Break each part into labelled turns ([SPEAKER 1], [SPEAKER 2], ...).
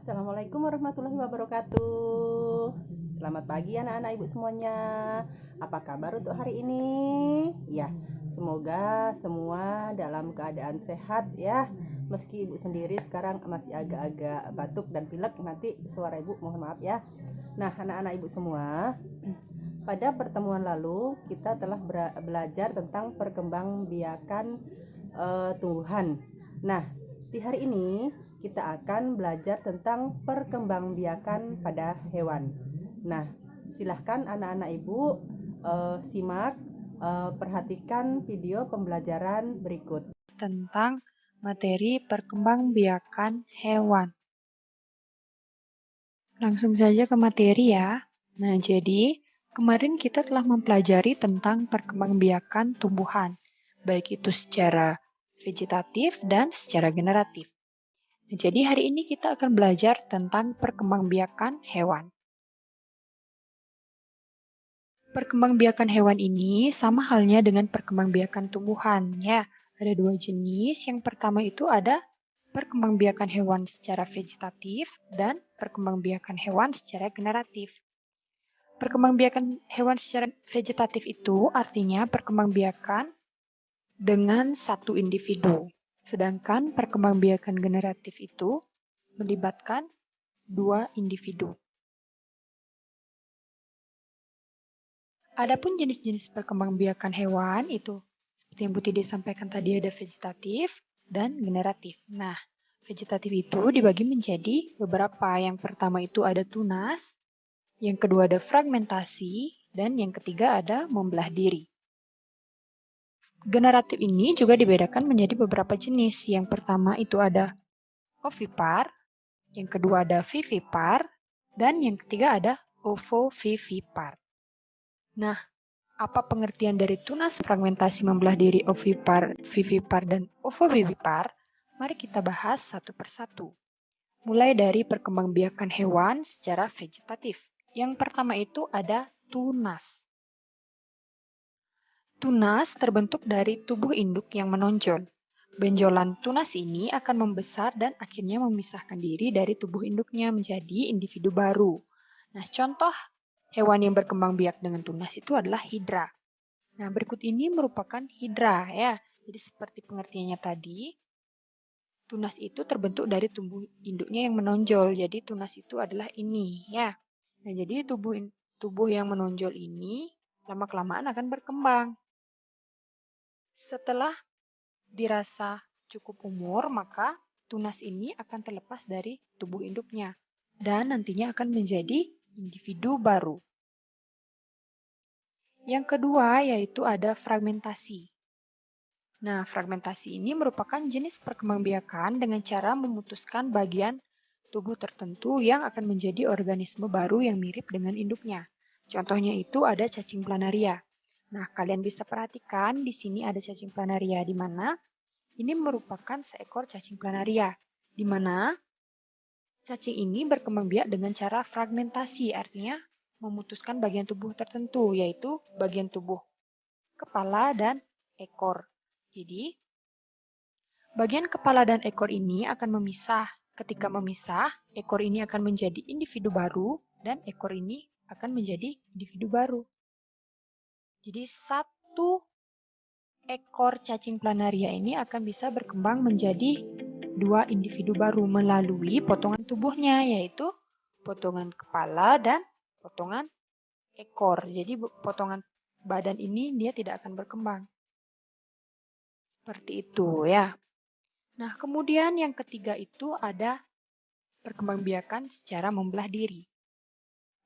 [SPEAKER 1] Assalamualaikum warahmatullahi wabarakatuh. Selamat pagi anak-anak ibu semuanya. Apa kabar untuk hari ini? Ya, semoga semua dalam keadaan sehat ya. Meski ibu sendiri sekarang masih agak-agak batuk dan pilek, nanti suara ibu mohon maaf ya. Nah, anak-anak ibu semua, pada pertemuan lalu kita telah belajar tentang perkembangbiakan tumbuhan. Nah, di hari ini kita akan belajar tentang perkembangbiakan pada hewan. Nah, silahkan anak-anak ibu simak, perhatikan video pembelajaran berikut
[SPEAKER 2] tentang materi perkembangbiakan hewan. Langsung saja ke materi ya. Nah, jadi kemarin kita telah mempelajari tentang perkembangbiakan tumbuhan, baik itu secara vegetatif dan secara generatif. Nah, jadi hari ini kita akan belajar tentang perkembangbiakan hewan. Perkembangbiakan hewan ini sama halnya dengan perkembangbiakan tumbuhan ya. Ada dua jenis. Yang pertama itu ada perkembangbiakan hewan secara vegetatif dan perkembangbiakan hewan secara generatif. Perkembangbiakan hewan secara vegetatif itu artinya perkembangbiakan dengan satu individu. Sedangkan perkembangbiakan generatif itu melibatkan dua individu. Adapun jenis-jenis perkembangbiakan hewan itu seperti yang Bu Tidi sampaikan tadi ada vegetatif dan generatif. Nah, vegetatif itu dibagi menjadi beberapa. Yang pertama itu ada tunas, yang kedua ada fragmentasi, dan yang ketiga ada membelah diri. Generatif ini juga dibedakan menjadi beberapa jenis. Yang pertama itu ada ovipar, yang kedua ada vivipar, dan yang ketiga ada ovovivipar. Nah, apa pengertian dari tunas, fragmentasi, membelah diri, ovipar, vivipar, dan ovovivipar? Mari kita bahas satu persatu. Mulai dari perkembangbiakan hewan secara vegetatif. Yang pertama itu ada tunas. Tunas terbentuk dari tubuh induk yang menonjol. Benjolan tunas ini akan membesar dan akhirnya memisahkan diri dari tubuh induknya menjadi individu baru. Nah, contoh hewan yang berkembang biak dengan tunas itu adalah hidra. Nah, berikut ini merupakan hidra ya. Jadi seperti pengertiannya tadi, tunas itu terbentuk dari tubuh induknya yang menonjol. Jadi tunas itu adalah ini ya. Nah, jadi tubuh yang menonjol ini lama-kelamaan akan berkembang. Setelah dirasa cukup umur, maka tunas ini akan terlepas dari tubuh induknya dan nantinya akan menjadi individu baru. Yang kedua yaitu ada fragmentasi. Nah, fragmentasi ini merupakan jenis perkembangbiakan dengan cara memutuskan bagian tubuh tertentu yang akan menjadi organisme baru yang mirip dengan induknya. Contohnya itu ada cacing planaria. Nah, kalian bisa perhatikan di sini ada cacing planaria di mana ini merupakan seekor cacing planaria, di mana cacing ini berkembang biak dengan cara fragmentasi, artinya memutuskan bagian tubuh tertentu, yaitu bagian tubuh kepala dan ekor. Jadi, bagian kepala dan ekor ini akan memisah. Ketika memisah, ekor ini akan menjadi individu baru dan ekor ini akan menjadi individu baru. Jadi, satu ekor cacing planaria ini akan bisa berkembang menjadi dua individu baru melalui potongan tubuhnya, yaitu potongan kepala dan potongan ekor. Jadi potongan badan ini dia tidak akan berkembang. Seperti itu ya. Nah, kemudian yang ketiga itu ada perkembangbiakan secara membelah diri.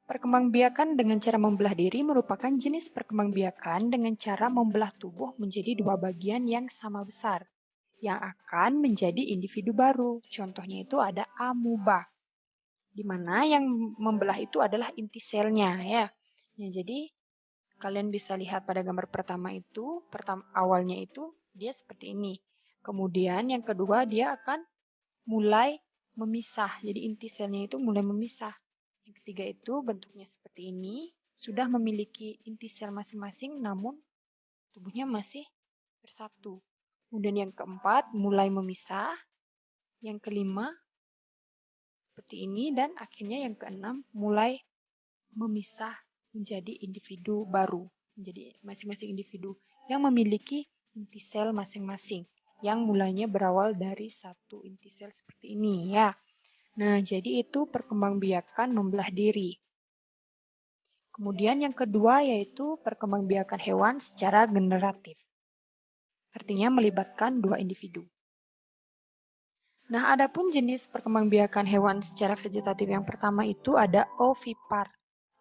[SPEAKER 2] Perkembangbiakan dengan cara membelah diri merupakan jenis perkembangbiakan dengan cara membelah tubuh menjadi dua bagian yang sama besar, yang akan menjadi individu baru. Contohnya itu ada amuba, di mana yang membelah itu adalah inti selnya ya. Ya, jadi kalian bisa lihat pada gambar pertama itu, awalnya itu dia seperti ini. Kemudian yang kedua dia akan mulai memisah. Jadi inti selnya itu mulai memisah. Yang ketiga itu bentuknya seperti ini, sudah memiliki inti sel masing-masing namun tubuhnya masih bersatu. Kemudian yang keempat mulai memisah. Yang kelima seperti seperti ini, dan akhirnya yang keenam mulai memisah menjadi individu baru, menjadi masing-masing individu yang memiliki inti sel masing-masing, yang mulanya berawal dari satu inti sel seperti ini ya. Nah, jadi itu perkembangbiakan membelah diri. Kemudian yang kedua yaitu perkembangbiakan hewan secara generatif. Artinya melibatkan dua individu. Nah, adapun jenis perkembangbiakan hewan secara vegetatif yang pertama itu ada ovipar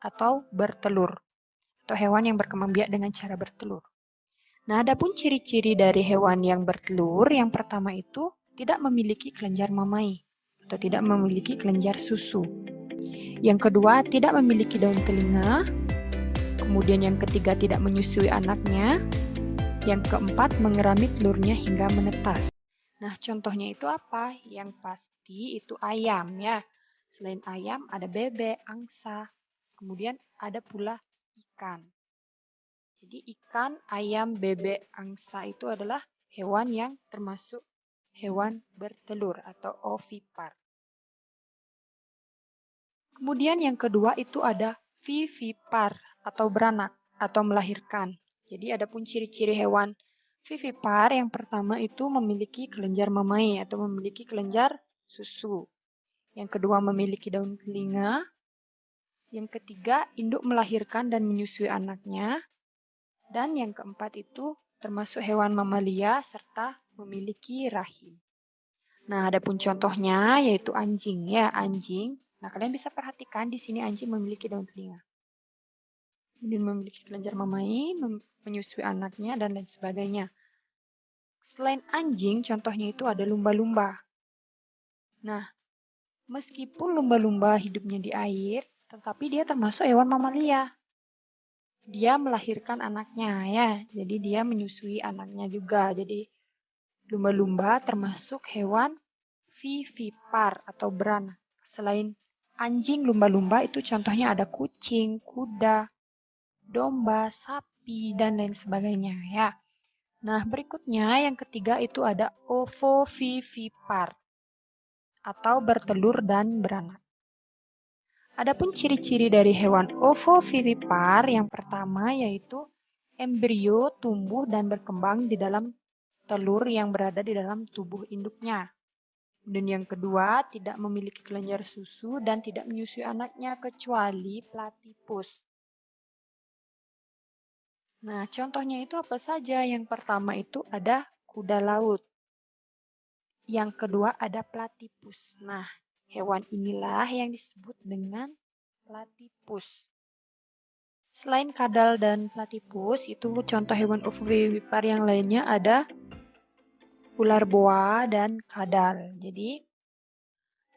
[SPEAKER 2] atau bertelur, atau hewan yang berkembang biak dengan cara bertelur. Nah, adapun ciri-ciri dari hewan yang bertelur, yang pertama itu tidak memiliki kelenjar mamai atau tidak memiliki kelenjar susu. Yang kedua, tidak memiliki daun telinga. Kemudian yang ketiga, tidak menyusui anaknya. Yang keempat, mengerami telurnya hingga menetas. Nah, contohnya itu apa? Yang pasti itu ayam ya. Selain ayam, ada bebek, angsa. Kemudian ada pula ikan. Jadi ikan, ayam, bebek, angsa itu adalah hewan yang termasuk hewan bertelur atau ovipar. Kemudian yang kedua itu ada vivipar atau beranak atau melahirkan. Jadi ada pun ciri-ciri hewan vivipar yang pertama itu memiliki kelenjar mamai atau memiliki kelenjar susu. Yang kedua memiliki daun telinga. Yang ketiga induk melahirkan dan menyusui anaknya. Dan yang keempat itu termasuk hewan mamalia serta memiliki rahim. Nah, ada pun contohnya yaitu anjing ya, anjing. Nah, kalian bisa perhatikan di sini anjing memiliki daun telinga. Kemudian memiliki kelenjar mamai, menyusui anaknya, dan lain sebagainya. Selain anjing, contohnya itu ada lumba-lumba. Nah, meskipun lumba-lumba hidupnya di air, tetapi dia termasuk hewan mamalia. Dia melahirkan anaknya ya, jadi dia menyusui anaknya juga. Jadi lumba-lumba termasuk hewan vivipar atau beranak. Selain anjing, lumba-lumba itu contohnya ada kucing, kuda, domba, sapi, dan lain sebagainya ya. Nah, berikutnya yang ketiga itu ada ovovivipar atau bertelur dan beranak. Adapun ciri-ciri dari hewan ovovivipar yang pertama yaitu embrio tumbuh dan berkembang di dalam telur yang berada di dalam tubuh induknya. Dan yang kedua, tidak memiliki kelenjar susu dan tidak menyusui anaknya kecuali platypus. Nah, contohnya itu apa saja? Yang pertama itu ada kuda laut. Yang kedua ada platypus. Nah, hewan inilah yang disebut dengan platypus. Selain kadal dan platypus, itu contoh hewan ovovivipar yang lainnya ada ular boa dan kadal. Jadi,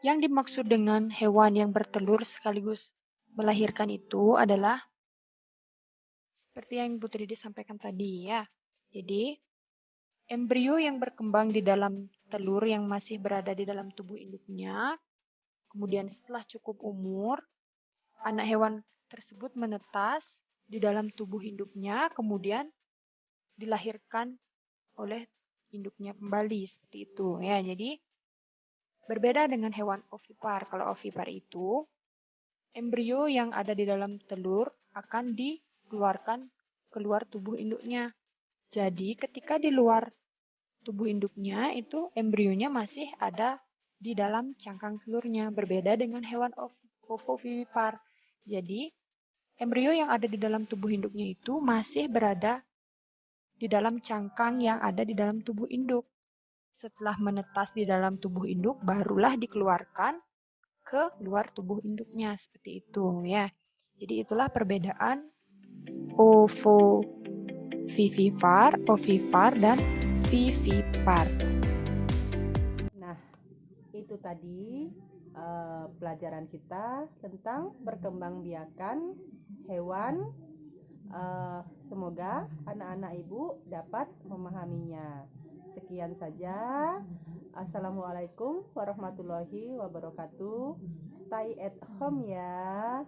[SPEAKER 2] yang dimaksud dengan hewan yang bertelur sekaligus melahirkan itu adalah seperti yang Bu Tridi sampaikan tadi ya. Jadi, embrio yang berkembang di dalam telur yang masih berada di dalam tubuh induknya, kemudian setelah cukup umur, anak hewan tersebut menetas di dalam tubuh induknya, kemudian dilahirkan oleh induknya kembali seperti itu ya. Jadi berbeda dengan hewan ovipar. Kalau ovipar itu embrio yang ada di dalam telur akan dikeluarkan keluar tubuh induknya. Jadi ketika di luar tubuh induknya itu embrionya masih ada di dalam cangkang telurnya. Berbeda dengan hewan ovovivipar. Jadi embrio yang ada di dalam tubuh induknya itu masih berada di dalam cangkang yang ada di dalam tubuh induk. Setelah menetas di dalam tubuh induk, barulah dikeluarkan ke luar tubuh induknya. Seperti itu ya. Jadi itulah perbedaan ovovivipar, ovipar, dan vivipar.
[SPEAKER 1] Nah, itu tadi pelajaran kita tentang perkembangbiakan hewan. Semoga anak-anak ibu dapat memahaminya. Sekian saja. Assalamualaikum warahmatullahi wabarakatuh. Stay at home ya.